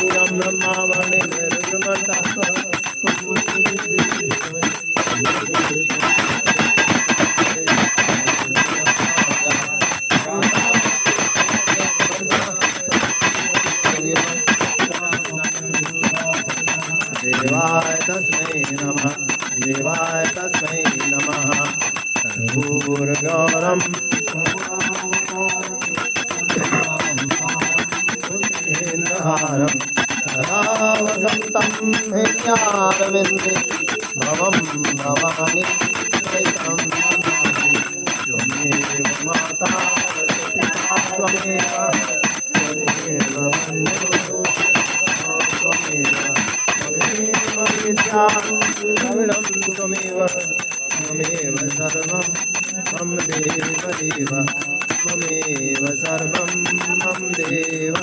पूरं ब्रह्मावणि निर्गमतः देवाय तस्मै नमः देवाय तस्मै नमः कर्पूरगौरं इन्द्रहारं सदा वसन्तं हृदयारविन्दे भवं भवानि त्वमेव माता त्वमेव त्वमेव सर्वं मम देव त्वमेव सर्वं मम देव